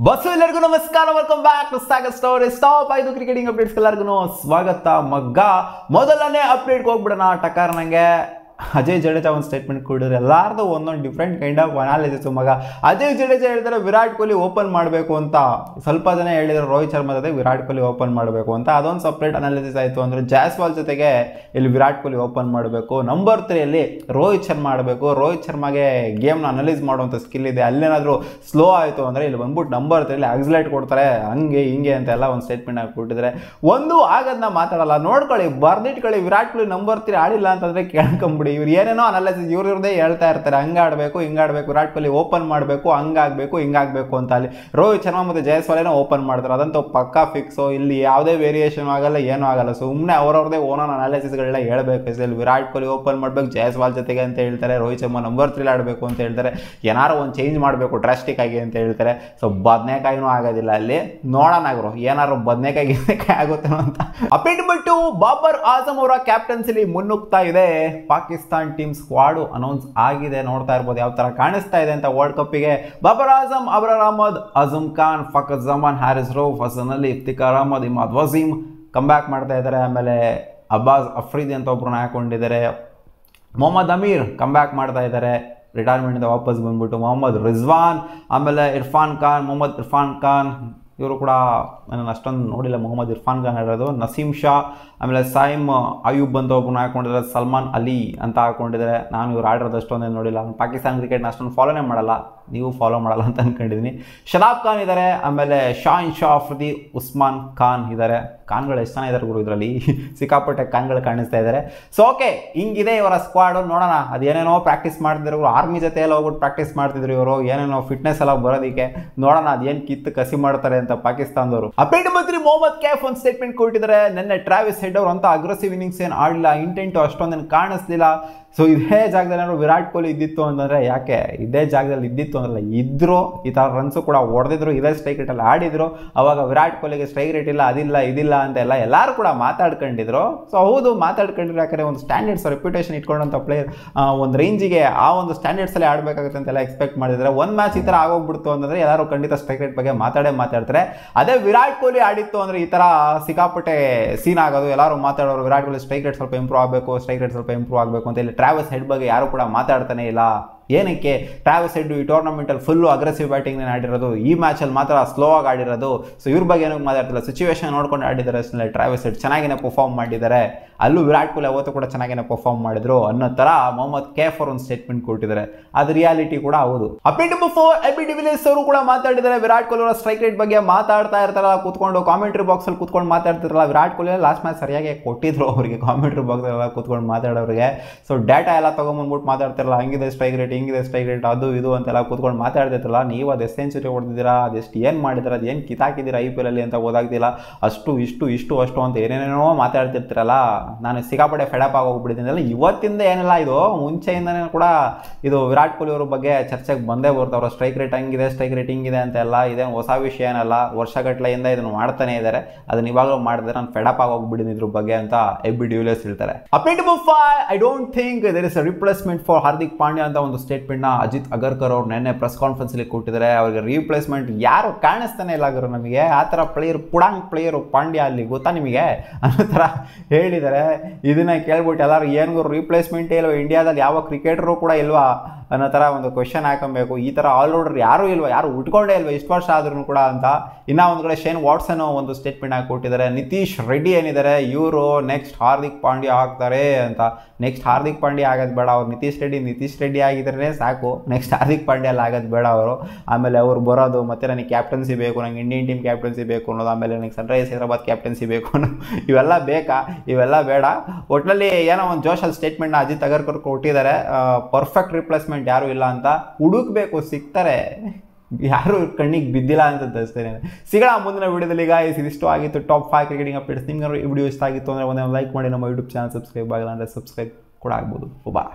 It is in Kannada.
ಬಸ್ಸು ಎಲ್ಲರಿಗೂ ನಮಸ್ಕಾರ, welcome back to Sagar story. Stop ಆಯ್ತು ಕ್ರಿಕೆಟಿಂಗ್ ಅಪ್ಡೇಟ್ಸ್ ಎಲ್ಲರಿಗೂ ಸ್ವಾಗತ. ಮಗ್ಗ ಮೊದಲನೇ ಅಪ್ಡೇಟ್ಗೆ ಹೋಗ್ಬಿಡೋಣ. ಟಕಾರ ನಂಗೆ ಅಜಯ್ ಜಡೇಜಾ ಒಂದು ಸ್ಟೇಟ್ಮೆಂಟ್ ಕೊಡಿದ್ರೆ ಎಲ್ಲಾರ್ದು ಒಂದೊಂದು ಡಿಫ್ರೆಂಟ್ ಕೈಂಡ್ ಆಫ್ ಅನಾಲಿಸಿಸ್. ಮಗ ಅಜಯ್ ಜಡೇಜಾ ಹೇಳ್ತಾರೆ ವಿರಾಟ್ ಕೊಹ್ಲಿ ಓಪನ್ ಮಾಡಬೇಕು ಅಂತ. ಸ್ವಲ್ಪ ಜನ ಹೇಳಿದ್ರು ರೋಹಿತ್ ಶರ್ಮಾ ಜೊತೆ ವಿರಾಟ್ ಕೊಹ್ಲಿ ಓಪನ್ ಮಾಡಬೇಕು ಅಂತ. ಅದೊಂದು ಸಪ್ರೇಟ್ ಅನಾಲಿಸಿಸ್ ಆಯಿತು. ಅಂದರೆ ಜಾಸ್ವಾಲ್ ಜೊತೆಗೆ ಇಲ್ಲಿ ವಿರಾಟ್ ಕೊಹ್ಲಿ ಓಪನ್ ಮಾಡಬೇಕು. ನಂಬರ್ 3 ರೋಹಿತ್ ಶರ್ಮಾ ಆಡಬೇಕು. ರೋಹಿತ್ ಶರ್ಮಾಗೆ ಗೇಮ್ನ ಅನಲೈಸ್ ಮಾಡುವಂಥ ಸ್ಕಿಲ್ ಇದೆ. ಅಲ್ಲೇನಾದರೂ ಸ್ಲೋ ಆಯಿತು ಅಂದರೆ ಇಲ್ಲಿ ಬಂದ್ಬಿಟ್ಟು ನಂಬರ್ 3 ಆಕ್ಸಿಲೇಟ್ ಕೊಡ್ತಾರೆ, ಹಂಗೆ ಹಿಂಗೆ ಅಂತೆಲ್ಲ ಒಂದು ಸ್ಟೇಟ್ಮೆಂಟ್ ಆಗಿ ಕೊಟ್ಟಿದ್ದಾರೆ. ಒಂದು ಆಗೋದನ್ನ ಮಾತಾಡಲ್ಲ, ನೋಡ್ಕೊಳ್ಳಿ, ಬರ್ದಿಟ್ಕೊಳ್ಳಿ. ವಿರಾಟ್ ಕೊಹ್ಲಿ ನಂಬರ್ 3 ಆಡಿಲ್ಲ ಅಂತಂದರೆ ಕೇಳ್ಕೊಂಬಿಡಿ. ಇವ್ರು ಏನೇನೋ ಅನಾಲಿಸಿಸ್ ಇವ್ರದೇ ಹೇಳ್ತಾ ಇರ್ತಾರೆ, ಹಂಗೆ ಆಡಬೇಕು ಹಿಂಗೆ ಆಡಬೇಕು, ವಿರಾಟ್ ಕೊಹ್ಲಿ ಓಪನ್ ಮಾಡಬೇಕು, ಹಂಗಾಗಬೇಕು ಹಿಂಗಾಗಬೇಕು ಅಂತ. ಅಲ್ಲಿ ರೋಹಿತ್ ಶರ್ಮಾ ಮತ್ತು ಜಯಸ್ವಾಲೇನೋ ಓಪನ್ ಮಾಡ್ತಾರೆ, ಅದಂತೂ ಪಕ್ಕಾ ಫಿಕ್ಸು. ಇಲ್ಲಿ ಯಾವುದೇ ವೇರಿಯೇಷನ್ ಆಗಲ್ಲ, ಏನೂ ಆಗಲ್ಲ. ಸುಮ್ಮನೆ ಅವ್ರವ್ರದೇ ಓನೋನ್ ಅನಾಲಿಸಿಸ್ಗಳನ್ನ ಹೇಳ್ಬೇಕು. ಇಲ್ಲಿ ವಿರಾಟ್ ಕೊಹ್ಲಿ ಓಪನ್ ಮಾಡಬೇಕು ಜಯಸ್ವಾಲ್ ಜೊತೆಗೆ ಅಂತ ಹೇಳ್ತಾರೆ, ರೋಹಿತ್ ಶರ್ಮಾ ನಂಬರ್ 3 ಆಡಬೇಕು ಅಂತ ಹೇಳ್ತಾರೆ, ಏನಾರು ಒಂದು ಚೇಂಜ್ ಮಾಡಬೇಕು ಡ್ರಾಸ್ಟಿಕ್ ಆಗಿ ಅಂತ ಹೇಳ್ತಾರೆ. ಸೊ ಬದನೆಕಾಯಿನೂ ಆಗೋದಿಲ್ಲ. ಅಲ್ಲಿ ನೋಡೋಣ ಗುರು, ಏನಾದ್ರು ಬದನೆಕಾಯಿ ಆಗುತ್ತೇನೋ ಅಂತ. ಅಪ್ಡೇಟ್ ಬಿಟ್ಟು ಬಾಬರ್ ಆಜಮ್ ಅವರ ಕ್ಯಾಪ್ಟನ್ಸಿಲಿ ಮುನ್ನುಗ್ತಾ ಇದೆ. ಪಾಕಿಸ್ತಾನ್ ಟೀಮ್ ಸ್ಕ್ವಾಡು ಅನೌನ್ಸ್ ಆಗಿದೆ. ನೋಡ್ತಾ ಇರ್ಬೋದು ಯಾವ ತರ ಕಾಣಿಸ್ತಾ ಇದೆ ಅಂತ. ವರ್ಲ್ಡ್ ಕಪ್ಪಿಗೆ ಬಾಬರ್ ಆಜಮ್, ಅಬ್ರಾರ್ ಅಹಮದ್, ಅಜಮ್ ಖಾನ್, ಫಕತ್ ಜಮಾನ್, ಹಾರಿಸ್ ರೌಫ್, ಹಸನ್ ಅಲಿ, ಇಫ್ತಿಕಾರ್ ಅಹಮದ್, ಇಮಾದ್ ವಸೀಮ್ ಕಮ್ ಬ್ಯಾಕ್ ಮಾಡ್ತಾ ಇದ್ದಾರೆ. ಆಮೇಲೆ ಅಬ್ಬಾಸ್ ಅಫ್ರೀದಿ ಅಂತ ಒಬ್ಬರನ್ನ ಹಾಕೊಂಡಿದ್ದಾರೆ. ಮೊಹಮ್ಮದ್ ಅಮೀರ್ ಕಮ್ ಬ್ಯಾಕ್ ಮಾಡ್ತಾ ಇದ್ದಾರೆ, ರಿಟೈರ್ಮೆಂಟಿಂದ ವಾಪಸ್ ಬಂದ್ಬಿಟ್ಟು. ಮೊಹಮ್ಮದ್ ರಿಜ್ವಾನ್, ಆಮೇಲೆ ಮೊಹಮ್ಮದ್ ಇರ್ಫಾನ್ ಖಾನ್, ಇವರು ಕೂಡ ನಾನು ಅಷ್ಟೊಂದು ನೋಡಿಲ್ಲ. ಮೊಹಮ್ಮದ್ ಇರ್ಫಾನ್ ಖಾನ್ ಇರೋದು. ನಸೀಮ್ ಶಾ, ಆಮೇಲೆ ಸೈಮ್ ಅಯೂಬ್ ಅಂತ ಒಬ್ಬರನ್ನ ಹಾಕೊಂಡಿದ್ದಾರೆ. ಸಲ್ಮಾನ್ ಅಲಿ ಅಂತ ಹಾಕೊಂಡಿದ್ದಾರೆ. ನಾನು ಇವ್ರು ಆಡಿರೋದು ಅಷ್ಟೊಂದೇನು ನೋಡಿಲ್ಲ. ಪಾಕಿಸ್ತಾನ ಕ್ರಿಕೆಟ್ನ ಅಷ್ಟೊಂದು ಫಾಲೋನೇ ಮಾಡಲ್ಲ, ನೀವು ಫಾಲೋ ಮಾಡಲ್ಲ ಅಂತ ಅಂದ್ಕೊಂಡಿದ್ದೀನಿ. ಶದಾಬ್ ಖಾನ್ ಇದ್ದಾರೆ, ಆಮೇಲೆ ಶಾಹಿನ್ ಶಾ ಅಫ್ರಿದಿ, ಉಸ್ಮಾನ್ ಖಾನ್ ಇದ್ದಾರೆ. ಖಾನ್ಗಳು ಎಷ್ಟು ಜನ ಇದ್ದಾರೆ ಗುರು ಇದರಲ್ಲಿ, ಸಿಕ್ಕಾಪಟ್ಟೆ ಖಾನ್ಗಳು ಕಾಣಿಸ್ತಾ ಇದ್ದಾರೆ. ಸೊ ಓಕೆ, ಹಿಂಗಿದೆ ಇವರ ಸ್ಕ್ವಾಡು. ನೋಡೋಣ, ಅದೇನೇನೋ ಪ್ರಾಕ್ಟೀಸ್ ಮಾಡ್ತಿದ್ರು ಇವರು, ಆರ್ಮಿ ಜೊತೆ ಎಲ್ಲ ಹೋಗ್ಬಿಟ್ಟು ಪ್ರಾಕ್ಟೀಸ್ ಮಾಡ್ತಿದ್ರು ಇವರು, ಏನೇನೋ ಫಿಟ್ನೆಸ್ ಎಲ್ಲ ಬರೋದಕ್ಕೆ. ನೋಡೋಣ ಅದೇನು ಕಿತ್ತು ಕಸಿ ಮಾಡ್ತಾರೆ ಅಂತ ಪಾಕಿಸ್ತಾನದವರು. ಅಪ್ಡೇಟ್ ಬಂದ್ರಿ ಮೊಹಮ್ಮದ್ ಕೈಫ್ ಒಂದು ಸ್ಟೇಟ್ಮೆಂಟ್ ಕೊಟ್ಟಿದ್ದಾರೆ. ನಿನ್ನೆ ಟ್ರಾವಿಸ್ ಹೆಡ್ ಅವರು ಅಂತ ಅಗ್ರೆಸಿವ್ ಇನ್ನಿಂಗ್ಸ್ ಏನು ಆಡಲಿಲ್ಲ, ಇಂಟೆಂಟು ಅಷ್ಟೊಂದೇನು ಕಾಣಿಸ್ಲಿಲ್ಲ. ಸೊ ಇದೇ ಜಾಗದಲ್ಲಿ ಏನಾದ್ರು ವಿರಾಟ್ ಕೊಹ್ಲಿ ಇದ್ದಿತ್ತು ಅಂತಂದರೆ, ಯಾಕೆ ಇದೇ ಜಾಗದಲ್ಲಿ ಇದ್ದಿತ್ತು ಅಂದ್ರೆ ಇದ್ರು ಈ ಥರ ರನ್ಸು ಕೂಡ ಹೊಡೆದಿದ್ರು, ಇದೇ ಸ್ಟ್ರೈಕ್ ರೇಟಲ್ಲಿ ಆಡಿದ್ರು. ಅವಾಗ ವಿರಾಟ್ ಕೊಹ್ಲಿಗೆ ಸ್ಟ್ರೈಕ್ ರೇಟ್ ಇಲ್ಲ, ಅದಿಲ್ಲ ಇದಿಲ್ಲ ಅಂತೆಲ್ಲ ಎಲ್ಲರೂ ಕೂಡ ಮಾತಾಡ್ಕೊಂಡಿದ್ರು. ಸೊ ಹೌದು, ಮಾತಾಡ್ಕೊಂಡಿದ್ರು. ಯಾಕಂದರೆ ಒಂದು ಸ್ಟ್ಯಾಂಡರ್ಡ್ಸ್ ರೆಪ್ಯುಟೇಷನ್ ಇಟ್ಕೊಂಡಂಥ ಪ್ಲೇಯರ್ ಒಂದು ರೇಂಜಿಗೆ ಆ ಒಂದು ಸ್ಟ್ಯಾಂಡರ್ಡ್ಸಲ್ಲಿ ಆಡಬೇಕಾಗುತ್ತೆ ಅಂತೆಲ್ಲ ಎಕ್ಸ್ಪೆಕ್ಟ್ ಮಾಡಿದರೆ, ಒಂದು ಮ್ಯಾಚ್ ಈ ಥರ ಆಗೋಗ್ಬಿಡ್ತು ಅಂತಂದರೆ ಎಲ್ಲರೂ ಖಂಡಿತ ಸ್ಟ್ರೈಕ್ ರೇಟ್ ಬಗ್ಗೆ ಮಾತಾಡ್ತಾರೆ. ಅದೇ ವಿರಾಟ್ ಕೊಹ್ಲಿ ಆಡಿತ್ತು ಅಂದರೆ ಈ ಥರ ಸಿಕ್ಕಾಪಟ್ಟೆ ಸೀನ್ ಆಗೋದು, ಎಲ್ಲರೂ ಮಾತಾಡೋರು. ವಿರಾಟ್ ಕೊಹ್ಲಿ ಸ್ಟ್ರೈಕ್ ರೇಟ್ ಸ್ವಲ್ಪ ಇಂಪ್ರೂವ್ ಆಗಬೇಕು ಅಂತ. ಇಲ್ಲಿ ಟ್ರಾವಿಸ್ ಹೆಡ್ ಬಗ್ಗೆ ಯಾರು ಕೂಡ ಮಾತಾಡ್ತಾನೆ ಇಲ್ಲ. ಏನಕ್ಕೆ? ಟ್ರಾವಿಸ್ ಹೆಡ್ ಈ ಟೂರ್ನಮೆಂಟಲ್ಲಿ ಫುಲ್ಲು ಅಗ್ರೆಸಿವ್ ಬ್ಯಾಟಿಂಗ್ನೇ ಆಡಿರೋದು, ಈ ಮ್ಯಾಚಲ್ಲಿ ಮಾತ್ರ ಸ್ಲೋ ಆಗಿ ಆಡಿರೋದು. ಸೊ ಇವ್ರ ಬಗ್ಗೆ ಏನಕ್ಕೆ ಮಾತಾಡ್ತಿಲ್ಲ, ಸಿಚುವೇಶನ್ ನೋಡ್ಕೊಂಡು ಆಡಿದ್ದಾರೆ ಅಷ್ಟೇ. ಟ್ರಾವಿಸ್ ಹೆಡ್ ಚೆನ್ನಾಗಿನೇ ಪರ್ಫಾರ್ಮ್ ಮಾಡಿದ್ದಾರೆ, ಅಲ್ಲೂ ವಿರಾಟ್ ಕೊಹ್ಲಿ ಅವತ್ತು ಕೂಡ ಚೆನ್ನಾಗಿನೇ ಪರ್ಫಾರ್ಮ್ ಮಾಡಿದ್ರು ಅನ್ನೋ ಥರ ಮೊಹಮ್ಮದ್ ಕೈಫ್ ಅವರು ಒಂದು ಸ್ಟೇಟ್ಮೆಂಟ್ ಕೊಟ್ಟಿದ್ದಾರೆ. ಅದು ರಿಯಾಲಿಟಿ ಕೂಡ ಹೌದು. ಅಪ್ಡೇಟ್ ಬಿಫೋರ್ ಎಬಿ ಡಿವಿಲಿಯರ್ಸ್ ಅವರು ಕೂಡ ಮಾತಾಡಿದ್ದಾರೆ. ವಿರಾಟ್ ಕೊಹ್ಲಿ ಅವರ ಸ್ಟ್ರೈಕ್ ರೇಟ್ ಬಗ್ಗೆ ಮಾತಾಡ್ತಾ ಇರ್ತಾರಲ್ಲ, ಕೂತ್ಕೊಂಡು ಕಾಮೆಂಟ್ರಿ ಬಾಕ್ಸಲ್ಲಿ ಕೂತ್ಕೊಂಡು ಮಾತಾಡ್ತಿರಲ್ಲ. ವಿರಾಟ್ ಕೊಹ್ಲಿ ಲಾಸ್ಟ್ ಮ್ಯಾಚ್ ಸರಿಯಾಗಿ ಕೊಟ್ಟಿದ್ರು ಅವರಿಗೆ, ಕಾಮೆಂಟ್ರಿ ಬಾಕ್ಸಲ್ಲೆಲ್ಲ ಕೂತ್ಕೊಂಡು ಮಾತಾಡೋರಿಗೆ. ಸೊ ಡೇಟಾ ಎಲ್ಲ ತೊಗೊಂಬಂದ್ಬಿಟ್ಟು ಮಾತಾಡ್ತಿರಲ್ಲ, ಹಂಗಿದೆ ಸ್ಟ್ರೈಕ್ ರೇಟ್, ಹಿಂಗಿದೆ ಸ್ಟ್ರೈಕ್ ರೇಟ್, ಅದು ಇದು ಅಂತೆಲ್ಲ ಕೂತ್ಕೊಂಡು ಮಾತಾಡ್ತಿರ್ತಾರಲ್ಲ. ನೀವು ಅದು ಎಷ್ಟು ಸೆಂಚುರಿ ಹೊಡೆದಿದ್ದೀರಾ, ಅದೆಷ್ಟು ಏನು ಮಾಡಿದ್ದೀರಾ, ಅದು ಏನು ಕಿತ್ತಾಕಿದ್ದೀರಾ IPL ಅಲ್ಲಿ ಅಂತ ಓದಾಗ್ತಿಲ್ಲ. ಅಷ್ಟು ಇಷ್ಟು ಅಂತ ಏನೇನೇನೋ ಮಾತಾಡ್ತಿರ್ತೀರಲ್ಲ. ನಾನು ಸಿಕ್ಕಾಪಟ್ಟೆ ಫೆಡಪ್ ಆಗೋಗ್ಬಿಟ್ಟಿದ್ದೀನಲ್ಲ. ಇವತ್ತಿಂದ ಏನಿಲ್ಲ, ಇದು ಮುಂಚೆಯಿಂದನೇ ಕೂಡ ಇದು ವಿರಾಟ್ ಕೊಹ್ಲಿ ಅವ್ರ ಬಗ್ಗೆ ಚರ್ಚೆಗೆ ಬಂದೇ ಬರ್ತಾವ್ರ. ಸ್ಟ್ರೈಕ್ ರೇಟ್ ಹಂಗಿದೆ, ಸ್ಟ್ರೈಕ್ ರೇಟ್ ಹಿಂಗಿದೆ ಅಂತೆಲ್ಲ. ಇದೇನು ಹೊಸ ವಿಷಯ ಏನಲ್ಲ, ವರ್ಷಗಟ್ಟಲೆಯಿಂದ ಇದನ್ನು ಮಾಡ್ತಾನೆ ಇದ್ದಾರೆ. ಅದನ್ನ ಇವಾಗಲೂ ಮಾಡಿದ್ರೆ ನಾನು ಫೆಡಪ್ ಆಗೋಗ್ಬಿಟ್ಟಿದ್ದೀನಿ ಇದ್ರ ಬಗ್ಗೆ ಅಂತ ಎಬಿ ಡಿವಿಲಿಯರ್ಸ್ ಹೇಳ್ತಾರೆ. Update I don't think there is a replacement for Hardik Pandya ಅಂತ ಒಂದು ಸ್ಟೇಟ್ಮೆಂಟ್ ನ ಅಜಿತ್ ಅಗರ್ಕರ್ ಅವ್ರು ನೆನ್ನೆ ಪ್ರೆಸ್ ಕಾನ್ಫರೆನ್ಸ್ ಅಲ್ಲಿ ಕೊಟ್ಟಿದ್ದಾರೆ. ಅವ್ರಿಗೆ ರೀಪ್ಲೇಸ್ಮೆಂಟ್ ಯಾರು ಕಾಣಿಸ್ತಾನೆ ಇಲ್ಲ ಗುರು ನಮಗೆ. ಆ ಥರ ಪ್ಲೇಯರ್, ಪುಡಾಂಗ್ ಪ್ಲೇಯರು ಪಾಂಡ್ಯ ಅಲ್ಲಿ, ಗೊತ್ತಾ ನಿಮಗೆ ಅನ್ನೋ ಥರ ಹೇಳಿದ್ದಾರೆ. ಇದನ್ನ ಕೇಳ್ಬಿಟ್ಟು ಎಲ್ಲರೂ ಏನು ಗುರು ರೀಪ್ಲೇಸ್ಮೆಂಟೇ ಇಲ್ವಾ ಇಂಡಿಯಾದಲ್ಲಿ, ಯಾವ ಕ್ರಿಕೆಟರು ಕೂಡ ಇಲ್ವಾ ಅನ್ನೋ ಥರ ಒಂದು ಕ್ವೆಶನ್ ಹಾಕೊಬೇಕು. ಈ ಥರ ಆಲ್ರೌಂಡರ್ ಯಾರೂ ಇಲ್ವಾ, ಯಾರು ಉಟ್ಕೊಂಡೇ ಇಲ್ವಾ ಇಷ್ಟು ವರ್ಷ ಆದ್ರೂ ಕೂಡ ಅಂತ. ಇನ್ನೂ ಒಂದು ಕಡೆ ಶೇನ್ ವಾಟ್ಸನ್ ಒಂದು ಸ್ಟೇಟ್ಮೆಂಟ್ ಹಾಕಿ ಕೊಟ್ಟಿದ್ದಾರೆ. ನಿತೀಶ್ ರೆಡ್ಡಿ ಏನಿದ್ದಾರೆ ಇವರು ನೆಕ್ಸ್ಟ್ ಹಾರ್ದಿಕ್ ಪಾಂಡ್ಯ ಆಗ್ತಾರೆ ಅಂತ. ನೆಕ್ಸ್ಟ್ ಹಾರ್ದಿಕ್ ಪಾಂಡ್ಯ ಆಗೋದು ಬೇಡ, ಅವ್ರು ನಿತೀಶ್ ರೆಡ್ಡಿ ಆಗಿದ್ರೆ ಸಾಕು. ನೆಕ್ಸ್ಟ್ ಹಾರ್ದಿಕ್ ಪಾಂಡ್ಯ ಅಲ್ಲಿ ಆಗೋದು ಬೇಡ ಅವರು. ಆಮೇಲೆ ಅವ್ರು ಬರೋದು ಮತ್ತೆ ನನಗೆ ಕ್ಯಾಪ್ಟನ್ಸಿ ಬೇಕು, ನಂಗೆ ಇಂಡಿಯನ್ ಟೀಮ್ ಕ್ಯಾಪ್ಟನ್ಸಿ ಬೇಕು ಅನ್ನೋದು, ಆಮೇಲೆ ನನಗೆ ಸನ್ರೈಸ್ ಹೈದರಾಬಾದ್ ಕ್ಯಾಪ್ಟನ್ಸಿ ಬೇಕು ಅನ್ನೋದು, ಇವೆಲ್ಲ ಬೇಕಾ? ಇವೆಲ್ಲ ಬೇಡ. ಒಟ್ಟಿನಲ್ಲಿ ಏನೋ ಒಂದು ಜೋಶಲ್ಲಿ ಸ್ಟೇಟ್ಮೆಂಟ್ನ ಅಜಿತ್ ಅಗರ್ಕರ್ ಕೊಟ್ಟಿದ್ದಾರೆ. ಪರ್ಫೆಕ್ಟ್ ರಿಪ್ಲೇಸ್ಮೆಂಟ್ ಯಾರು ಇಲ್ಲ ಅಂತ ಹುಡುಕ್ಬೇಕು, ಸಿಗ್ತಾರೆ. ಯಾರು ಕಣ್ಣಿಗೆ ಬಿದ್ದಿಲ್ಲ ಅಂತ ತರಿಸ್ತೇನೆ. ಸಿಗೋಣ ಮುಂದಿನ ವಿಡಿಯೋದಲ್ಲಿ. ಗಾಯ್ಸ್ ಇದಿಷ್ಟು ಆಗಿತ್ತು ಟಾಪ್ 5 ಕ್ರಿಕೆಟಿಂಗ್ ಅಪ್ಡೇಟ್ಸ್. ನಿಮ್ಗೆ ಈ ವಿಡಿಯೋ ಇಷ್ಟ ಆಗಿತ್ತು ಅಂದರೆ ಒಂದೇ ಲೈಕ್ ಮಾಡಿ, ನಮ್ಮ ಯೂಟ್ಯೂಬ್ ಚಾನಲ್ ಸಬ್ಸ್ಕ್ರೈಬ್ ಆಗಿಲ್ಲ ಅಂದರೆ ಸಬ್ಸ್ಕ್ರೈಬ್ ಕೂಡ ಆಗ್ಬೋದು. ಬಾ.